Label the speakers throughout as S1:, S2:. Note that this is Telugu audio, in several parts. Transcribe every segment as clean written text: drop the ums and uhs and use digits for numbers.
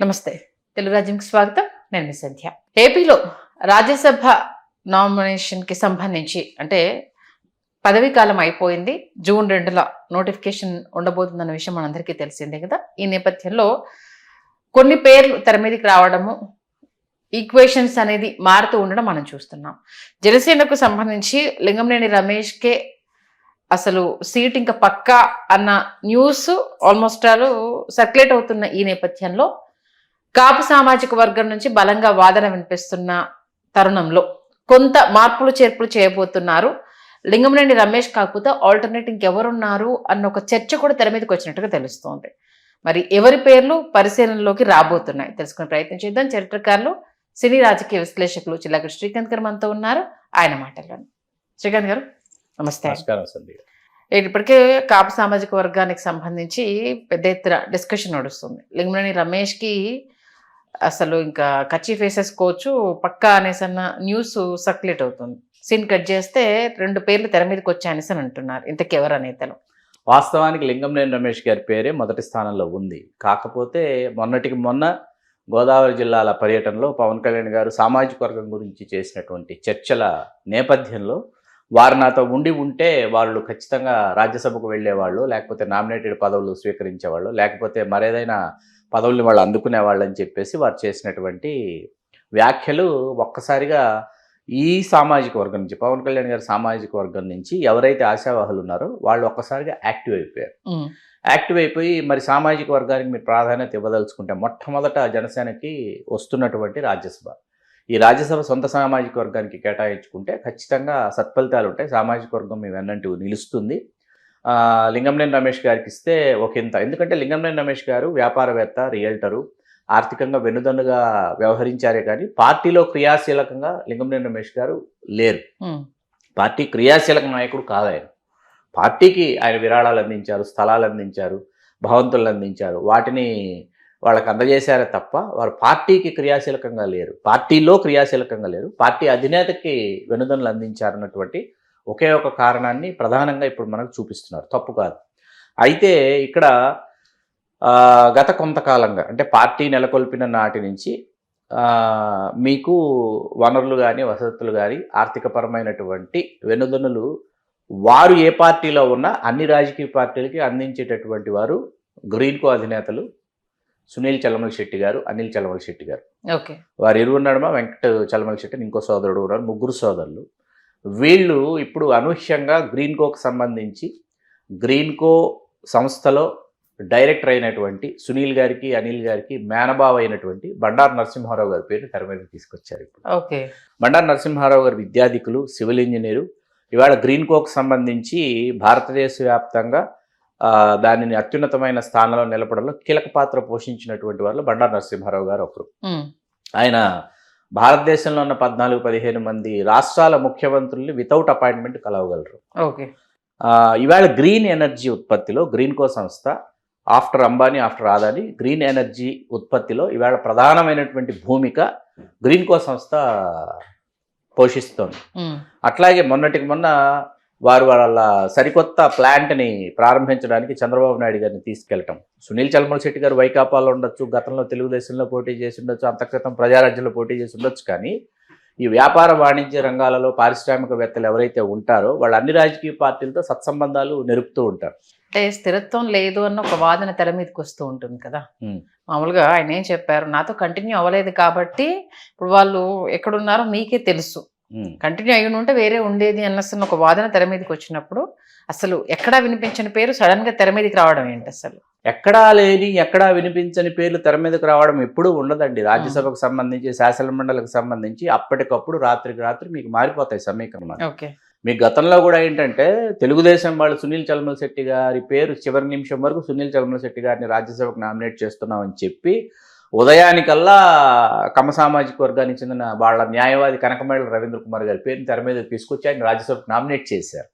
S1: నమస్తే. తెలుగు రాజ్యంకి స్వాగతం. నేను మీ సంధ్య. ఏపీలో రాజ్యసభ నామినేషన్‌కి సంబంధించి అంటే పదవీ కాలం అయిపోయింది. జూన్ 2న నోటిఫికేషన్ ఉండబోతుందన్న విషయం మనందరికీ తెలిసిందే కదా! ఈ నేపథ్యంలో కొన్ని పేర్లు తెర మీదకి రావడము, ఈక్వేషన్స్ అనేది మారుతూ ఉండడం మనం చూస్తున్నాం. జనసేనకు సంబంధించి లింగంనేని రమేష్‌కే అసలు సీట్ ఇంకా పక్కా అన్న న్యూస్ ఆల్మోస్ట్ సర్క్యులేట్ అవుతున్న ఈ నేపథ్యంలో కాపు సామాజిక వర్గం నుంచి బలంగా వాదన వినిపిస్తున్న తరుణంలో కొంత మార్పులు చేర్పులు చేయబోతున్నారు. లింగంనేని రమేష్ కాకపోతే ఆల్టర్నేట్ ఇంకెవరున్నారు అన్న ఒక చర్చ కూడా తెర మీదకి వచ్చినట్టుగా తెలుస్తోంది. మరి ఎవరి పేర్లు పరిశీలనలోకి రాబోతున్నాయి తెలుసుకునే ప్రయత్నం చేద్దాం. చరిత్రకారులు, సినీ రాజకీయ విశ్లేషకులు చిల్లకూరి శ్రీకాంత్ గారు మనతో ఉన్నారు. ఆయన మాటల్లోని. శ్రీకాంత్ గారు నమస్తే. ఇప్పటికే కాపు సామాజిక వర్గానికి సంబంధించి పెద్ద ఎత్తున డిస్కషన్ నడుస్తుంది. లింగంనేని రమేష్కి అసలు ఇంకా కర్చీఫ్ వేసేసుకోవచ్చు పక్కా అనేసి అన్న న్యూస్ సర్క్యులేట్ అవుతుంది. సీన్ కట్ చేస్తే 2 పేర్లు తెర మీదకి వచ్చాయనేసి అని అంటున్నారు. ఇంతకు ఎవరు నేతలు?
S2: వాస్తవానికి లింగంనేని రమేష్ గారి పేరే మొదటి స్థానంలో ఉంది. కాకపోతే మొన్నటికి మొన్న గోదావరి జిల్లాల పర్యటనలో పవన్ కళ్యాణ్ గారు సామాజిక వర్గం గురించి చేసినటువంటి చర్చల నేపథ్యంలో వారు నాతో ఉంటే వాళ్ళు ఖచ్చితంగా రాజ్యసభకు వెళ్ళేవాళ్ళు, లేకపోతే నామినేటెడ్ పదవులు స్వీకరించేవాళ్ళు, లేకపోతే మరేదైనా పదవుల్ని వాళ్ళు అందుకునేవాళ్ళు అని చెప్పేసి వారు చేసినటువంటి వ్యాఖ్యలు ఒక్కసారిగా ఈ సామాజిక వర్గం నుంచి, పవన్ కళ్యాణ్ గారి సామాజిక వర్గం నుంచి ఎవరైతే ఆశావాహులు ఉన్నారో వాళ్ళు ఒక్కసారిగా యాక్టివ్ అయిపోయారు. యాక్టివ్ అయిపోయి మరి సామాజిక వర్గానికి మీరు ప్రాధాన్యత ఇవ్వదలుచుకుంటే మొట్టమొదట జనసేనకి వస్తున్నటువంటి రాజ్యసభ, ఈ రాజ్యసభ సొంత సామాజిక వర్గానికి కేటాయించుకుంటే ఖచ్చితంగా సత్ఫలితాలు ఉంటాయి. సామాజిక వర్గం మీ వెన్నంటూ నిలుస్తుంది. లింగంనేని రమేష్ గారికి ఇస్తే ఒకంత. ఎందుకంటే లింగంనేని రమేష్ గారు వ్యాపారవేత్త, రియల్టరు, ఆర్థికంగా వెన్నుదన్నుగా వ్యవహరించారే కానీ పార్టీలో క్రియాశీలకంగా లింగంనేని రమేష్ గారు లేరు. పార్టీ క్రియాశీలక నాయకుడు కాదు ఆయన. పార్టీకి ఆయన విరాళాలు అందించారు, స్థలాలు అందించారు, భవంతులు అందించారు, వాటిని వాళ్ళకి అందజేశారే తప్ప వారు పార్టీకి క్రియాశీలకంగా లేరు, పార్టీలో క్రియాశీలకంగా లేరు, పార్టీ అధినేతకి వెనుదన్నులు అందించారన్నటువంటి ఒకే ఒక కారణాన్ని ప్రధానంగా ఇప్పుడు మనకు చూపిస్తున్నారు. తప్పు కాదు. అయితే ఇక్కడ గత కొంతకాలంగా అంటే పార్టీ నెలకొల్పిన నాటి నుంచి మీకు వనరులు కానీ వసతులు కానీ ఆర్థికపరమైనటువంటి వెనుదన్నులు వారు ఏ పార్టీలో ఉన్నా అన్ని రాజకీయ పార్టీలకి అందించేటటువంటి వారు గ్రీన్కో అధినేతలు సునీల్ చలమలశెట్టి గారు, అనిల్ చలమలశెట్టి గారు. వారు ఇరువురు నడుమ వెంకట చలమలశెట్టి ఇంకో సోదరుడు ఉన్నారు, 3 సోదరులు. వీళ్ళు ఇప్పుడు అనూహ్యంగా గ్రీన్కోకి సంబంధించి గ్రీన్కో సంస్థలో డైరెక్టర్ అయినటువంటి సునీల్ గారికి, అనిల్ గారికి మేనబావ అయినటువంటి బండారు నరసింహారావు గారి పేరుని తెర మీద తీసుకొచ్చారు. ఇప్పుడు బండారు నరసింహారావు గారు విద్యాధికులు, సివిల్ ఇంజనీరు. ఇవాళ గ్రీన్కోకి సంబంధించి భారతదేశ వ్యాప్తంగా దానిని అత్యున్నతమైన స్థానంలో నిలపడంలో కీలక పాత్ర పోషించినటువంటి వారు బండారు నరసింహారావు గారు ఒకరు. ఆయన భారతదేశంలో ఉన్న 14-15 మంది రాష్ట్రాల ముఖ్యమంత్రుల్ని వితౌట్ అపాయింట్మెంట్ కలవగలరు. ఇవాళ గ్రీన్ ఎనర్జీ ఉత్పత్తిలో గ్రీన్కో సంస్థ after Ambani, after Adani green energy ఉత్పత్తిలో ఇవాళ ప్రధానమైనటువంటి భూమిక గ్రీన్కో సంస్థ పోషిస్తోంది. అట్లాగే మొన్నటికి మొన్న వారు వాళ్ళ సరికొత్త ప్లాంట్ని ప్రారంభించడానికి చంద్రబాబు నాయుడు గారిని తీసుకెళ్ళటం. సునీల్ చలమలశెట్టి గారు వైకాపాలో ఉండొచ్చు, గతంలో తెలుగుదేశంలో పోటీ చేసి ఉండొచ్చు, అంతక్రితం ప్రజారాజ్యంలో పోటీ చేసి ఉండొచ్చు. కానీ ఈ వ్యాపార వాణిజ్య రంగాలలో పారిశ్రామికవేత్తలు ఎవరైతే ఉంటారో వాళ్ళు అన్ని రాజకీయ పార్టీలతో సత్సంబంధాలు నెరుపుతూ ఉంటారు.
S1: అంటే స్థిరత్వం లేదు అన్న ఒక వాదన తెర మీదకి వస్తూ ఉంటుంది కదా. మామూలుగా ఆయన ఏం చెప్పారు, నాతో కంటిన్యూ అవ్వలేదు కాబట్టి ఇప్పుడు వాళ్ళు ఎక్కడున్నారో మీకే తెలుసు, కంటిన్యూ అయ్యి ఉంటే వేరే ఉండేది అన్న ఒక వాదన తెర మీదకి వచ్చినప్పుడు అసలు ఎక్కడా వినిపించని పేరు సడన్ గా తెర మీదకి రావడం ఏంటి? అసలు
S2: ఎక్కడా లేని, ఎక్కడా వినిపించని పేర్లు తెర మీదకి రావడం ఎప్పుడూ ఉండదండి. రాజ్యసభకు సంబంధించి, శాసన మండలికి సంబంధించి అప్పటికప్పుడు రాత్రికి రాత్రి మీకు మారిపోతాయి సమీకరణాలు. మీ గతంలో కూడా ఏంటంటే తెలుగుదేశం వాళ్ళు సునీల్ చలమలశెట్టి గారి పేరు చివరి నిమిషం వరకు సునీల్ చలమలశెట్టి గారిని రాజ్యసభకు నామినేట్ చేస్తున్నామని చెప్పి ఉదయానికల్లా కమ్మ సామాజిక వర్గానికి చెందిన వాళ్ళ న్యాయవాది కనకమేళ రవీంద్ర కుమార్ గారి పేరుని తెర మీద తీసుకొచ్చి ఆయన రాజ్యసభకు నామినేట్ చేశారు.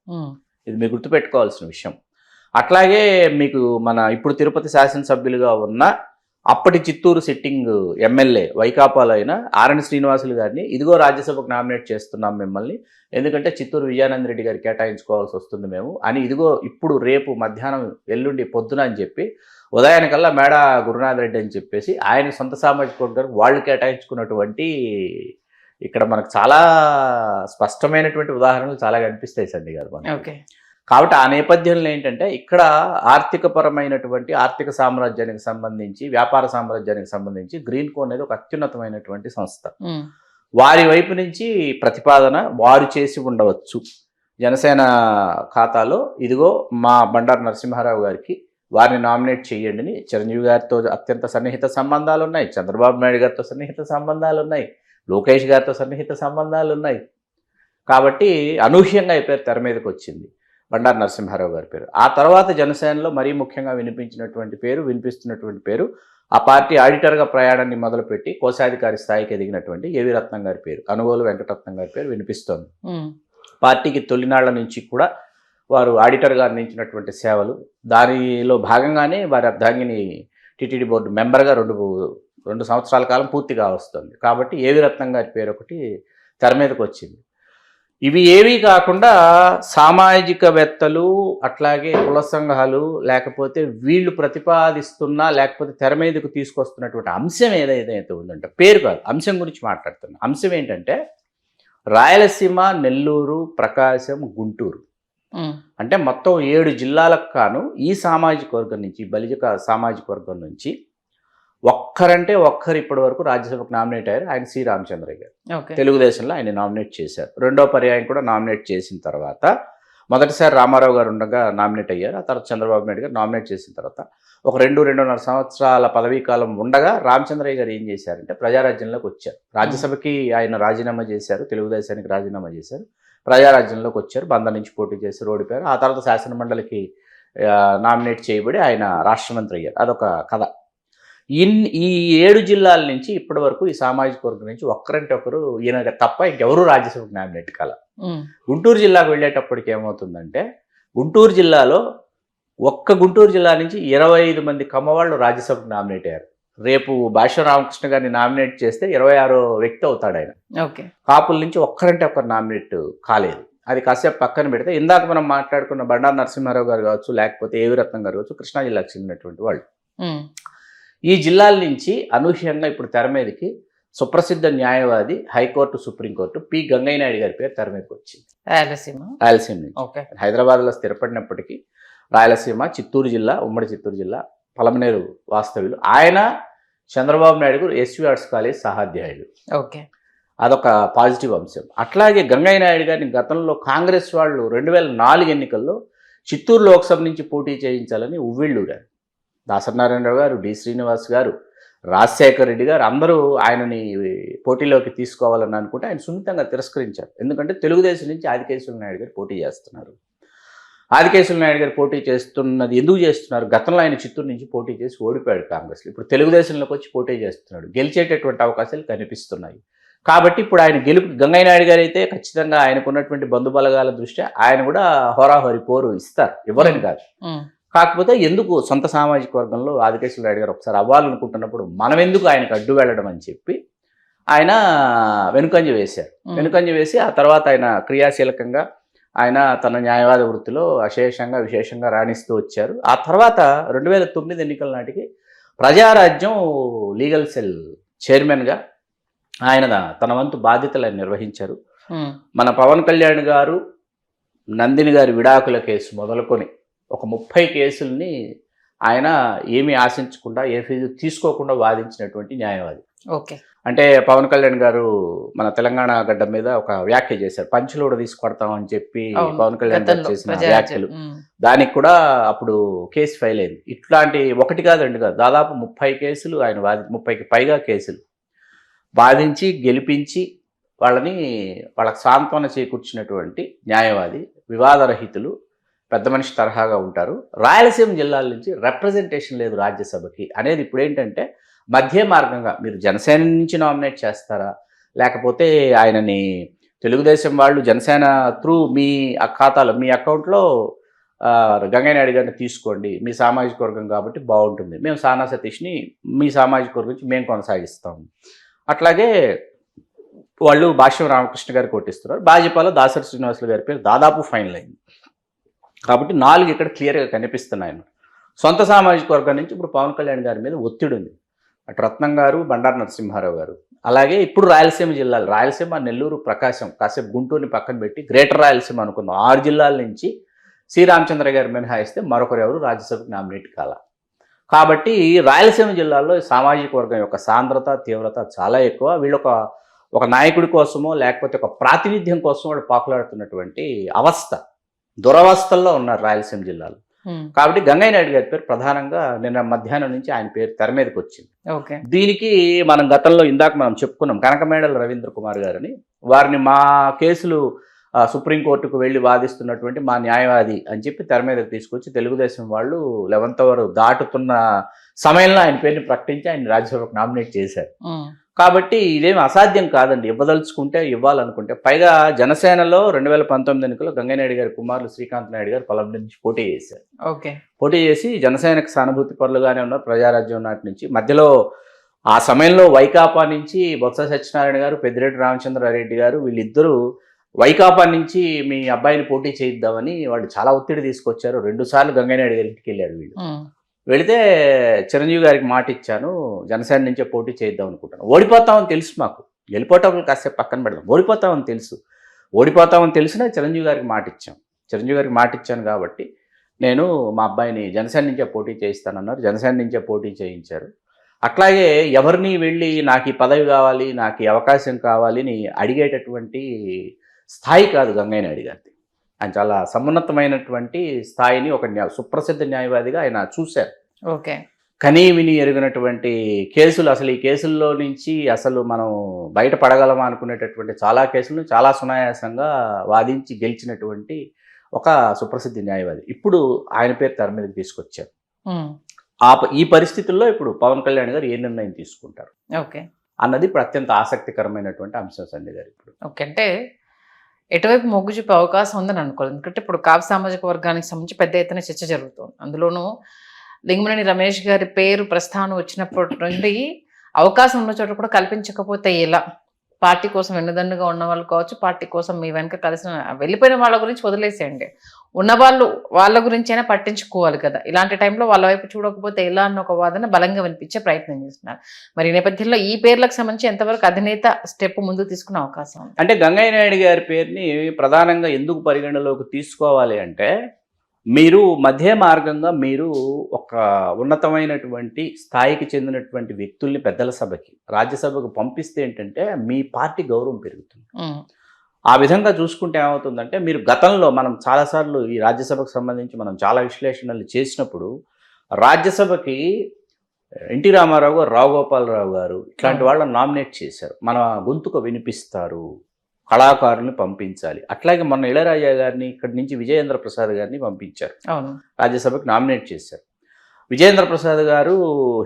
S2: ఇది మీరు గుర్తుపెట్టుకోవాల్సిన విషయం. అట్లాగే మీకు మన ఇప్పుడు తిరుపతి శాసనసభ్యులుగా ఉన్న అప్పటి చిత్తూరు సిట్టింగ్ ఎమ్మెల్యే వైకాపాలో అయిన ఆర్ఎన్ శ్రీనివాసులు గారిని ఇదిగో రాజ్యసభకు నామినేట్ చేస్తున్నాం మిమ్మల్ని, ఎందుకంటే చిత్తూరు విజయానంద రెడ్డి గారికి కేటాయించుకోవాల్సి వస్తుంది మేము అని, ఇదిగో ఇప్పుడు రేపు మధ్యాహ్నం ఎల్లుండి పొద్దున అని చెప్పి ఉదయానికల్లా మేడ గురునాథ్ రెడ్డి అని చెప్పేసి ఆయన సొంత సామాజిక వర్గానికి వాళ్ళు కేటాయించుకున్నటువంటి ఇక్కడ మనకు చాలా స్పష్టమైనటువంటి ఉదాహరణలు చాలా కనిపిస్తాయి సండి గారు మనకి.
S1: ఓకే.
S2: కాబట్టి ఆ నేపథ్యంలో ఏంటంటే ఇక్కడ ఆర్థికపరమైనటువంటి ఆర్థిక సామ్రాజ్యానికి సంబంధించి వ్యాపార సామ్రాజ్యానికి సంబంధించి గ్రీన్ కో అనేది ఒక అత్యున్నతమైనటువంటి సంస్థ. వారి వైపు నుంచి ప్రతిపాదన వారు చేసి ఉండవచ్చు. జనసేన ఖాతాలో ఇదిగో మా బండారు నరసింహారావు గారికి వారిని నామినేట్ చేయండి అని చిరంజీవి గారితో అత్యంత సన్నిహిత సంబంధాలు ఉన్నాయి, చంద్రబాబు నాయుడు గారితో సన్నిహిత సంబంధాలు ఉన్నాయి, లోకేష్ గారితో సన్నిహిత సంబంధాలు ఉన్నాయి. కాబట్టి అనూహ్యంగా ఈ పేరు తెర మీదకి వచ్చింది, బండారు నరసింహారావు గారి పేరు. ఆ తర్వాత జనసేనలో మరీ ముఖ్యంగా వినిపిస్తున్నటువంటి పేరు ఆ పార్టీ ఆడిటర్గా ప్రయాణాన్ని మొదలుపెట్టి కోశాధికారి స్థాయికి ఎదిగినటువంటి ఏవి రత్నం గారి పేరు, అనుగోలు వెంకటరత్నం గారి పేరు వినిపిస్తోంది. పార్టీకి తొలినాళ్ల నుంచి కూడా వారు ఆడిటర్గా అందించినటువంటి సేవలు, దానిలో భాగంగానే వారి అర్ధాంగిని టీటీడీ బోర్డు మెంబర్గా రెండు సంవత్సరాల కాలం పూర్తిగా వస్తుంది. కాబట్టి ఏవి రత్నం గారి పేరు ఒకటి తెర మీదకి వచ్చింది. ఇవి ఏవి కాకుండా సామాజికవేత్తలు అట్లాగే కుల సంఘాలు లేకపోతే వీళ్ళు ప్రతిపాదిస్తున్నా లేకపోతే తెర మీదకు తీసుకొస్తున్నటువంటి అంశం ఏదైతే ఉందంటే, పేరు కాదు అంశం గురించి మాట్లాడుతున్నా. అంశం ఏంటంటే రాయలసీమ, నెల్లూరు, ప్రకాశం, గుంటూరు అంటే మొత్తం 7 జిల్లాలకు కాను ఈ సామాజిక వర్గం నుంచి, బలిజ సామాజిక వర్గం నుంచి ఒక్కరు ఇప్పటి వరకు రాజ్యసభకు నామినేట్ అయ్యారు. ఆయన సి రామచంద్రయ్య గారు. తెలుగుదేశంలో ఆయన నామినేట్ చేశారు. రెండో పర్యాయం కూడా నామినేట్ చేసిన తర్వాత మొదటిసారి రామారావు గారు ఉండగా నామినేట్ అయ్యారు. ఆ తర్వాత చంద్రబాబు నాయుడు గారు నామినేట్ చేసిన తర్వాత ఒక 2-2.5 సంవత్సరాల పదవీ కాలం ఉండగా రామచంద్రయ్య గారు ఏం చేశారంటే ప్రజారాజ్యంలోకి వచ్చారు. రాజ్యసభకి ఆయన రాజీనామా చేశారు, తెలుగుదేశానికి రాజీనామా చేశారు, ప్రజారాజ్యంలోకి వచ్చారు, బంద నుంచి పోటీ చేసి ఓడిపోయారు. ఆ తర్వాత శాసనమండలికి నామినేట్ చేయబడి ఆయన రాష్ట్ర మంత్రి అయ్యారు. అదొక కథ. ఈ 7 జిల్లాల నుంచి ఇప్పటి వరకు ఈ సామాజిక వర్గం నుంచి ఒక్కరంటే ఒకరు ఈయన తప్ప ఇంకెవరూ రాజ్యసభకు నామినేట్ కాల. గుంటూరు జిల్లాకు వెళ్ళేటప్పటికి ఏమవుతుందంటే గుంటూరు జిల్లాలో గుంటూరు జిల్లా నుంచి 25 మంది కమ్మవాళ్ళు రాజ్యసభకు నామినేట్ అయ్యారు. రేపు భాష్య రామకృష్ణ గారిని నామినేట్ చేస్తే 26వ వ్యక్తి అవుతాడు ఆయన. కాపుల నుంచి ఒక్కరంటే ఒకరు నామినేట్ కాలేదు. అది కాసేపు పక్కన పెడితే ఇందాక మనం మాట్లాడుకున్న బండారు నరసింహారావు గారు కావచ్చు, లేకపోతే ఏవి రత్నం గారు కావచ్చు, కృష్ణా జిల్లాకు చెందినటువంటి వాళ్ళు. ఈ జిల్లాల నుంచి అనూహ్యంగా ఇప్పుడు తెర మీదకి సుప్రసిద్ధ న్యాయవాది, high court, supreme court P Gangaiah Naidu గారి పేరు తెర మీదకి వచ్చింది. రాయలసీమ నుంచి హైదరాబాద్లో స్థిరపడినప్పటికీ రాయలసీమ, చిత్తూరు జిల్లా, ఉమ్మడి చిత్తూరు జిల్లా, పలమనేరు వాస్తవ్యులు. ఆయన చంద్రబాబు నాయుడు గారు ఎస్వి ఆర్ట్స్ కాలేజ్ సహాధ్యాయుడు. అదొక పాజిటివ్ అంశం. అట్లాగే గంగయ్య నాయుడు గారిని గతంలో కాంగ్రెస్ వాళ్ళు 2004 ఎన్నికల్లో చిత్తూరు లోక్సభ నుంచి పోటీ చేయించాలని ఉవ్విళ్ళూరారు. దాసనారాయణరావు గారు, డి శ్రీనివాస్ గారు, రాజశేఖర్ రెడ్డి గారు అందరూ ఆయనని పోటీలోకి తీసుకోవాలని అనుకుంటే ఆయన సున్నితంగా తిరస్కరించారు. ఎందుకంటే తెలుగుదేశం నుంచి ఆదికేశవ నాయుడు గారు పోటీ చేస్తున్నారు. ఆదికేశవ నాయుడు గారు పోటీ చేస్తున్నది ఎందుకు చేస్తున్నారు? గతంలో ఆయన చిత్తూరు నుంచి పోటీ చేసి ఓడిపోయాడు కాంగ్రెస్లో. ఇప్పుడు తెలుగుదేశంలోకి వచ్చి పోటీ చేస్తున్నాడు. గెలిచేటటువంటి అవకాశాలు కనిపిస్తున్నాయి. కాబట్టి ఇప్పుడు ఆయన గంగయ్య నాయుడు గారు అయితే ఖచ్చితంగా ఆయనకున్నటువంటి బంధుబలగాల దృష్ట్యా ఆయన కూడా హోరాహోరి పోరు ఇస్తారు, ఎవరని కాదు. కాకపోతే ఎందుకు సొంత సామాజిక వర్గంలో ఆదికేశవ నాయుడు గారు ఒకసారి అవ్వాలనుకుంటున్నప్పుడు మనం ఎందుకు ఆయనకు అడ్డు వెళ్ళడం అని చెప్పి ఆయన వెనుకంజ వేసి ఆ తర్వాత ఆయన క్రియాశీలకంగా ఆయన తన న్యాయవాద వృత్తిలో విశేషంగా రాణిస్తూ వచ్చారు. ఆ తర్వాత 2009 ఎన్నికల నాటికి ప్రజారాజ్యం లీగల్ సెల్ చైర్మన్గా ఆయన తన వంతు బాధ్యతలను నిర్వహించారు. మన పవన్ కళ్యాణ్ గారు, నందిని గారి విడాకుల కేసు మొదలుకొని ఒక 30 కేసుల్ని ఆయన ఏమీ ఆశించకుండా, ఏ ఫీజు తీసుకోకుండా వాదించినటువంటి న్యాయవాది. అంటే పవన్ కళ్యాణ్ గారు మన తెలంగాణ గడ్డ మీద ఒక వ్యాఖ్య చేశారు, పంచులోడు తీసుకొడతామని చెప్పి పవన్ కళ్యాణ్ గారు చేసిన వ్యాఖ్యలు, దానికి కూడా అప్పుడు కేసు ఫైల్ అయింది. ఇట్లాంటి 1 కాదు 2 కాదు, దాదాపు 30 కేసులు ఆయన 30కి పైగా కేసులు వాదించి గెలిపించి వాళ్ళకి సాంత్వన చేకూర్చినటువంటి న్యాయవాది, వివాదరహితులు, పెద్ద మనిషి తరహాగా ఉంటారు. రాయలసీమ జిల్లాల నుంచి రిప్రజెంటేషన్ లేదు రాజ్యసభకి అనేది ఇప్పుడు ఏంటంటే మధ్య మార్గంగా మీరు జనసేన నుంచి నామినేట్ చేస్తారా, లేకపోతే ఆయనని తెలుగుదేశం వాళ్ళు జనసేన త్రూ మీ ఖాతాలో మీ అకౌంట్లో గంగయ్య నాయుడు గారిని తీసుకోండి, మీ సామాజిక వర్గం కాబట్టి బాగుంటుంది, మేము సానా సతీష్ని మీ సామాజిక వర్గం నుంచి మేము కొనసాగిస్తాము. అట్లాగే వాళ్ళు భాష్యం రామకృష్ణ గారు కొట్టిస్తున్నారు. భాజపాలో దాసరి శ్రీనివాసులు గారి పేరు దాదాపు ఫైనల్ అయింది. కాబట్టి 4 ఇక్కడ క్లియర్గా కనిపిస్తున్నాయి. సొంత సామాజిక వర్గం నుంచి ఇప్పుడు పవన్ కళ్యాణ్ గారి మీద ఒత్తిడి ఉంది. అటు రత్నం గారు, బండారు నరసింహారావు గారు, అలాగే ఇప్పుడు రాయలసీమ జిల్లాలు, రాయలసీమ, నెల్లూరు, ప్రకాశం, కాసేపు గుంటూరుని పక్కన పెట్టి గ్రేటర్ రాయలసీమ అనుకుందాం, 6 జిల్లాల నుంచి శ్రీరామచంద్ర గారు మినహాయిస్తే మరొకరు ఎవరు రాజ్యసభకు నామినేట్ కాల. కాబట్టి రాయలసీమ జిల్లాలో సామాజిక వర్గం యొక్క సాంద్రత, తీవ్రత చాలా ఎక్కువ. వీళ్ళు ఒక నాయకుడి కోసమో లేకపోతే ఒక ప్రాతినిధ్యం కోసం వాళ్ళు పాకులాడుతున్నటువంటి అవస్థ, దురవస్థల్లో ఉన్నారు రాయలసీమ జిల్లాలో. కాబట్టి గంగయ్య నాయుడు గారి పేరు ప్రధానంగా నిన్న మధ్యాహ్నం నుంచి ఆయన పేరు తెర మీదకి వచ్చింది. దీనికి మనం గతంలో ఇందాక మనం చెప్పుకున్నాం, కనకమేడల రవీంద్ర కుమార్ గారని, వారిని మా కేసులు సుప్రీంకోర్టుకు వెళ్ళి వాదిస్తున్నటువంటి మా న్యాయవాది అని చెప్పి తెర మీదకి తీసుకొచ్చి తెలుగుదేశం వాళ్ళు 11th అవర్ దాటుతున్న సమయంలో ఆయన పేరుని ప్రకటించి ఆయన రాజ్యసభకు నామినేట్ చేశారు. కాబట్టి ఇదేమి అసాధ్యం కాదండి, ఇవ్వదలుచుకుంటే ఇవ్వాలనుకుంటే. పైగా జనసేనలో 2019 ఎన్నికల్లో గంగయ్య నాయుడు గారి కుమారులు శ్రీకాంత్ నాయుడు గారు పలమనేరు నుంచి పోటీ చేశారు. పోటీ చేసి జనసేనకు సానుభూతి పరులుగానే ఉన్నారు ప్రజారాజ్యం నాటి నుంచి. మధ్యలో ఆ సమయంలో వైకాపా నుంచి బొత్స సత్యనారాయణ గారు, పెద్దిరెడ్డి రామచంద్రారెడ్డి గారు, వీళ్ళిద్దరూ వైకాపా నుంచి మీ అబ్బాయిని పోటీ చేయిద్దామని వాళ్ళు చాలా ఒత్తిడి తీసుకొచ్చారు. 2 సార్లు గంగయ్య నాయుడు గారి ఇంటికి వెళ్ళారు వీళ్ళు. వెళితే చిరంజీవి గారికి మాట ఇచ్చాను, జనసేన నుంచే పోటీ చేద్దాం అనుకుంటాను. ఓడిపోతామని తెలుసు, మాకు గెలిపోవటం కాసేపు పక్కన పెడదాం, ఓడిపోతామని తెలిసినా చిరంజీవి గారికి మాట ఇచ్చాం. చిరంజీవి గారికి మాట ఇచ్చాను కాబట్టి నేను మా అబ్బాయిని జనసేన నుంచే పోటీ చేయిస్తానన్నారు. జనసేన నుంచే పోటీ చేయించారు. అట్లాగే ఎవరిని వెళ్ళి నాకు ఈ పదవి కావాలి, నాకు ఈ అవకాశం కావాలి అని అడిగేటటువంటి స్థాయి కాదు గంగయ్య నాయుడు గారిది. ఆయన చాలా సమున్నతమైనటువంటి స్థాయిని ఒక సుప్రసిద్ధ న్యాయవాదిగా ఆయన చూశారు. కనీ విని ఎరిగినటువంటి కేసులు, అసలు ఈ కేసుల్లో నుంచి అసలు మనం బయటపడగలమా అనుకునేటటువంటి చాలా కేసులను చాలా సునాయాసంగా వాదించి గెలిచినటువంటి ఒక సుప్రసిద్ధ న్యాయవాది. ఇప్పుడు ఆయన పేరు తెర మీదకి తీసుకొచ్చారు. ఈ పరిస్థితుల్లో ఇప్పుడు పవన్ కళ్యాణ్ గారు ఏ నిర్ణయం తీసుకుంటారు అన్నది ఇప్పుడు అత్యంత ఆసక్తికరమైనటువంటి అంశం సంజయ్ గారు. ఇప్పుడు
S1: అంటే ఎటువైపు మొగ్గు చూపే అవకాశం ఉందని అనుకోవాలి. ఎందుకంటే ఇప్పుడు కాపు సామాజిక వర్గానికి సంబంధించి పెద్ద ఎత్తున చర్చ జరుగుతుంది. అందులోనూ లింగమనేని రమేష్ గారి పేరు ప్రస్థానం వచ్చినప్పటి నుండి అవకాశం ఉన్న చోట కూడా కల్పించకపోతే ఎలా? పార్టీ కోసం వెన్నుదన్నుగా ఉన్న వాళ్ళు కావచ్చు, పార్టీ కోసం మీ వెనక కలిసిన వెళ్ళిపోయిన వాళ్ళ గురించి వదిలేసేయండి, ఉన్నవాళ్ళు వాళ్ళ గురించి అయినా పట్టించుకోవాలి కదా. ఇలాంటి టైంలో వాళ్ళ వైపు చూడకపోతే ఎలా అన్న ఒక వాదన బలంగా వినిపించే ప్రయత్నం చేస్తున్నారు. మరి ఈ నేపథ్యంలో ఈ పేర్లకు సంబంధించి ఎంతవరకు అధినేత స్టెప్ ముందుకు తీసుకునే అవకాశం ఉంది?
S2: అంటే గంగయ్య నాయుడు గారి పేరుని ప్రధానంగా ఎందుకు పరిగణలోకి తీసుకోవాలి అంటే, మీరు మధ్య మార్గంగా మీరు ఒక ఉన్నతమైనటువంటి స్థాయికి చెందినటువంటి వ్యక్తుల్ని పెద్దల సభకి, రాజ్యసభకు పంపిస్తే ఏంటంటే మీ పార్టీ గౌరవం పెరుగుతుంది. ఆ విధంగా చూసుకుంటే ఏమవుతుందంటే, మీరు గతంలో మనం చాలాసార్లు ఈ రాజ్యసభకు సంబంధించి మనం చాలా విశ్లేషణలు చేసినప్పుడు, రాజ్యసభకి ఎన్టీ రామారావు గారు, రావు గోపాలరావు గారు ఇట్లాంటి వాళ్ళని నామినేట్ చేశారు. మన గొంతుకు వినిపిస్తారు, కళాకారుల్ని పంపించాలి. అట్లాగే మొన్న ఇళయరాజా గారిని ఇక్కడి నుంచి విజయేంద్ర ప్రసాద్ గారిని పంపించారు, రాజ్యసభకు నామినేట్ చేశారు. విజయేంద్ర ప్రసాద్ గారు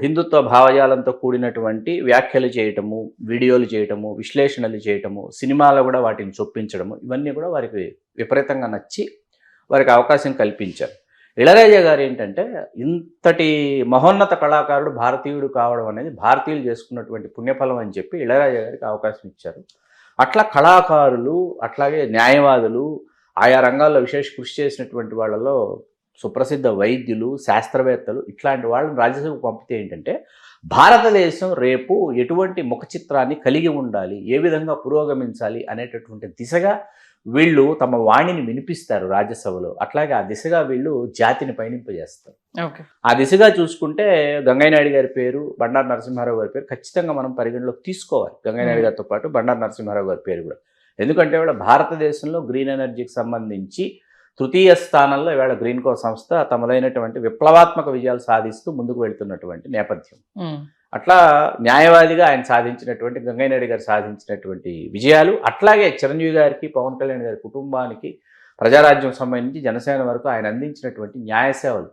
S2: హిందుత్వ భావజాలంతో కూడినటువంటి వ్యాఖ్యలు చేయటము, వీడియోలు చేయటము, విశ్లేషణలు చేయటము, సినిమాలో కూడా వాటిని చొప్పించడము, ఇవన్నీ కూడా వారికి విపరీతంగా నచ్చి వారికి అవకాశం కల్పించారు. ఇళయరాజా గారు ఏంటంటే, ఇంతటి మహోన్నత కళాకారుడు భారతీయుడు కావడం అనేది భారతీయులు చేసుకున్నటువంటి పుణ్యఫలం అని చెప్పి ఇళయరాజా గారికి అవకాశం ఇచ్చారు. అట్లా కళాకారులు, అట్లాగే న్యాయవాదులు, ఆయా రంగాల్లో విశేష కృషి చేసినటువంటి వాళ్ళలో సుప్రసిద్ధ వైద్యులు, శాస్త్రవేత్తలు, ఇట్లాంటి వాళ్ళని రాజ్యసభకు పంపితే ఏంటంటే, భారతదేశం రేపు ఎటువంటి ముఖ చిత్రాన్ని కలిగి ఉండాలి, ఏ విధంగా పురోగమించాలి అనేటటువంటి దిశగా వీళ్ళు తమ వాణిని వినిపిస్తారు రాజ్యసభలో. అట్లాగే ఆ దిశగా వీళ్ళు జాతిని పయనింపజేస్తారు. ఆ దిశగా చూసుకుంటే గంగయ్య నాయుడు గారి పేరు, బండారు నరసింహారావు గారి పేరు ఖచ్చితంగా మనం పరిగణలోకి తీసుకోవాలి. గంగయ్య నాయుడు గారితో పాటు బండారు నరసింహారావు గారి పేరు కూడా. ఎందుకంటే ఇవాళ భారతదేశంలో గ్రీన్ ఎనర్జీకి సంబంధించి తృతీయ స్థానంలో ఇవాళ గ్రీన్ కో సంస్థ తమదైనటువంటి విప్లవాత్మక విజయాలు సాధిస్తూ ముందుకు వెళ్తున్నటువంటి నేపథ్యం. అట్లా న్యాయవాదిగా ఆయన సాధించినటువంటి, గంగయ్య నాయుడు గారు సాధించినటువంటి విజయాలు, అట్లాగే చిరంజీవి గారికి, పవన్ కళ్యాణ్ గారి కుటుంబానికి, ప్రజారాజ్యం సంబంధించి జనసేన వరకు ఆయన అందించినటువంటి న్యాయ సేవలు,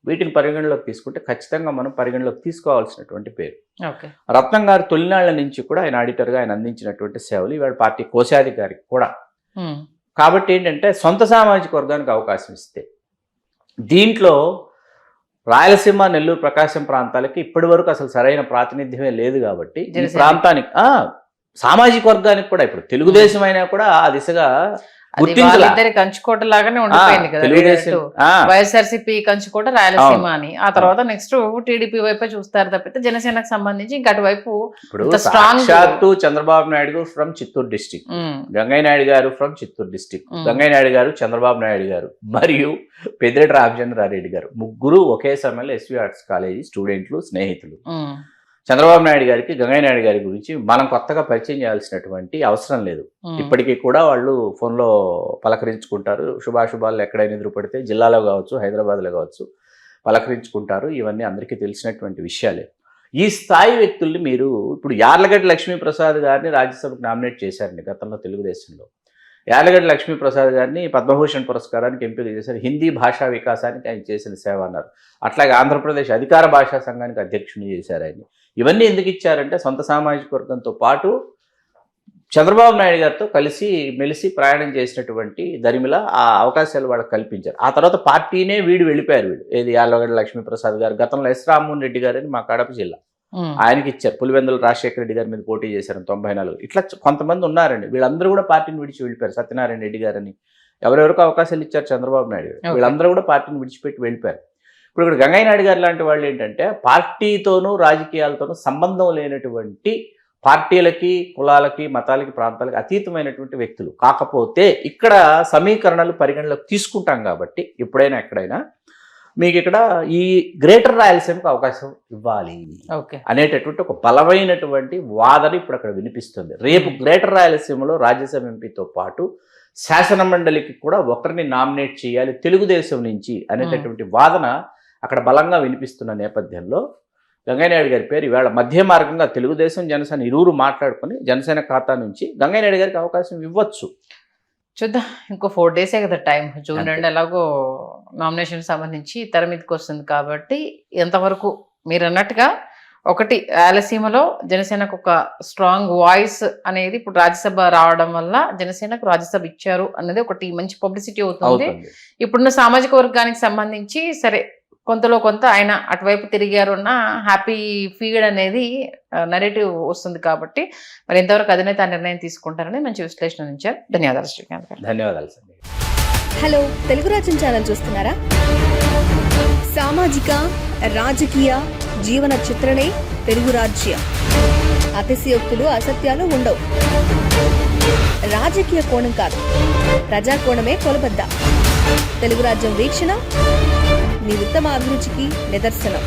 S2: వీటిని పరిగణలోకి తీసుకుంటే ఖచ్చితంగా మనం పరిగణలోకి తీసుకోవాల్సినటువంటి పేరు. రత్నం గారు తొలినాళ్ల నుంచి కూడా ఆయన ఆడిటర్గా ఆయన అందించినటువంటి సేవలు ఇవాళ పార్టీ కోశాధికారికి కూడా. కాబట్టి ఏంటంటే, సొంత సామాజిక వర్గానికి అవకాశం ఇస్తే దీంట్లో రాయలసీమ, నెల్లూరు, ప్రకాశం ప్రాంతాలకి ఇప్పటి వరకు అసలు సరైన ప్రాతినిధ్యమే లేదు కాబట్టి ఈ
S1: జనసేన.
S2: ప్రాంతానికి సామాజిక వర్గానికి కూడా ఇప్పుడు తెలుగుదేశం అయినా కూడా ఆ దిశగా
S1: అది
S2: గుర్తించలా.
S1: వాళ్ళిద్దరి కంచుకోట లాగానే ఉండిపోయింది కదా.
S2: తెలుగుదేశం
S1: వైఎస్ఆర్సీపీ కంచుకోట రాయలసీమ అని, ఆ తర్వాత నెక్స్ట్ టీడీపీ వైపే చూస్తారు తప్పితే జనసేనకు సంబంధించి ఇంకా అటువైపు
S2: ఇప్పుడు
S1: ఇంత strong-
S2: సాక్షాత్తు చంద్రబాబు నాయుడు ఫ్రమ్ చిత్తూరు డిస్టిక్, గంగయ్య నాయుడు గారు ఫ్రమ్ చిత్తూరు డిస్టిక్, గంగయ్య నాయుడు గారు, చంద్రబాబు నాయుడు గారు మరియు పెద్దిరెడ్డి రామచంద్రారెడ్డి గారు ముగ్గురు ఒకే సమయంలో ఎస్వి ఆర్ట్స్ కాలేజీ స్టూడెంట్లు, స్నేహితులు. చంద్రబాబు నాయుడు గారికి, గంగయ్య నాయుడు గారి గురించి మనం కొత్తగా పరిచయం చేయాల్సినటువంటి అవసరం లేదు. ఇప్పటికీ కూడా వాళ్ళు ఫోన్లో పలకరించుకుంటారు. శుభాశుభాలు ఎక్కడైనా ఎదురుపడితే జిల్లాలో కావచ్చు, హైదరాబాద్లో కావచ్చు పలకరించుకుంటారు. ఇవన్నీ అందరికీ తెలిసినటువంటి విషయాలే. ఈ స్థాయి వ్యక్తుల్ని మీరు ఇప్పుడు యార్లగడ్డ లక్ష్మీప్రసాద్ గారిని రాజ్యసభకు నామినేట్ చేశారండి గతంలో తెలుగుదేశంలో. యార్లగడ్డ లక్ష్మీప్రసాద్ గారిని పద్మభూషణ్ పురస్కారానికి ఎంపిక చేశారు. హిందీ భాషా వికాసానికి ఆయన చేసిన సేవ అన్నారు. అట్లాగే ఆంధ్రప్రదేశ్ అధికార భాషా సంఘానికి అధ్యక్షుని చేశారు ఆయన. ఇవన్నీ ఎందుకు ఇచ్చారంటే సొంత సామాజిక వర్గంతో పాటు చంద్రబాబు నాయుడు గారితో కలిసి మెలిసి ప్రయాణం చేసినటువంటి దరిమిల ఆ అవకాశాలు వాళ్ళకి కల్పించారు. ఆ తర్వాత పార్టీనే వెళ్ళిపోయారు. ఏది యార్లగడ్డ లక్ష్మీప్రసాద్ గారు గతంలో ఎస్ రామ్మోహన్ రెడ్డి గారని మా కడప జిల్లా ఆయనకి ఇచ్చారు. పులివెందుల రాజశేఖర రెడ్డి గారి మీద పోటీ చేశారు 94. ఇట్లా కొంతమంది ఉన్నారండి. వీళ్ళందరూ కూడా పార్టీని విడిచి వెళ్ళిపోయారు. సత్యనారాయణ రెడ్డి గారని ఎవరెవరికి అవకాశాలు ఇచ్చారు చంద్రబాబు నాయుడు గారు, వీళ్ళందరూ కూడా పార్టీని విడిచిపెట్టి వెళ్ళిపోయారు. ఇప్పుడు ఇక్కడ గంగయ్య నాయుడు గారు లాంటి వాళ్ళు ఏంటంటే పార్టీతోనూ రాజకీయాలతోనూ సంబంధం లేనటువంటి పార్టీలకి, కులాలకి, మతాలకి, ప్రాంతాలకి అతీతమైనటువంటి వ్యక్తులు. కాకపోతే ఇక్కడ సమీకరణలు పరిగణలోకి తీసుకుంటాం కాబట్టి ఎప్పుడైనా ఎక్కడైనా మీకు ఇక్కడ ఈ గ్రేటర్ రాయలసీమకు అవకాశం ఇవ్వాలి అనేటటువంటి ఒక బలమైనటువంటి వాదన ఇప్పుడు అక్కడ వినిపిస్తుంది. రేపు గ్రేటర్ రాయలసీమలో రాజ్యసభ ఎంపీతో పాటు శాసనమండలికి కూడా ఒకరిని నామినేట్ చేయాలి తెలుగుదేశం నుంచి అనేటటువంటి వాదన అక్కడ బలంగా వినిపిస్తున్న నేపథ్యంలో గంగయ్య నాయుడు గారి పేరు ఇవాళ మధ్య మార్గంగా తెలుగుదేశం, జనసేన ఇరువురు మాట్లాడుకుని జనసేన ఖాతా నుంచి గంగయ్య నాయుడు గారికి అవకాశం ఇవ్వచ్చు.
S1: చూద్దాం. ఇంకో 4 days కదా టైం. జూన్ 2 ఎలాగో నామినేషన్ సంబంధించి తెర మీదకి వస్తుంది కాబట్టి ఎంతవరకు మీరు అన్నట్టుగా ఒకటి రాయలసీమలో జనసేనకు ఒక స్ట్రాంగ్ వాయిస్ అనేది ఇప్పుడు రాజ్యసభ రావడం వల్ల జనసేనకు రాజ్యసభ ఇచ్చారు అనేది ఒకటి మంచి పబ్లిసిటీ అవుతుంది. ఇప్పుడున్న సామాజిక వర్గానికి సంబంధించి సరే కొంతలో కొంత ఆయన అటువైపు తిరిగారు అన్న హ్యాపీ ఫీడ్ అనేది నెరేటివ్ వస్తుంది కాబట్టి మరి ఎంతవరకు అధినేత నిర్ణయం తీసుకుంటారని మంచి విశ్లేషణ ఇచ్చారు. ధన్యవాదాలు శ్రీకాంత్ గారు.
S2: ధన్యవాదాలు సార్.
S3: హలో, తెలుగు రాజ్యం ఛానల్ చూస్తున్నారా? సామాజిక, రాజకీయ, జీవన చిత్రణే తెలుగు రాజ్యం. అతిశయోక్తులు, అసత్యాలు ఉండవు. రాజకీయ కోణం కాదు, ప్రజా కోణమే కొలబద్ద. తెలుగు రాజ్యం వీక్షణ మీ ఉత్తమ అభిరుచికి నిదర్శనం.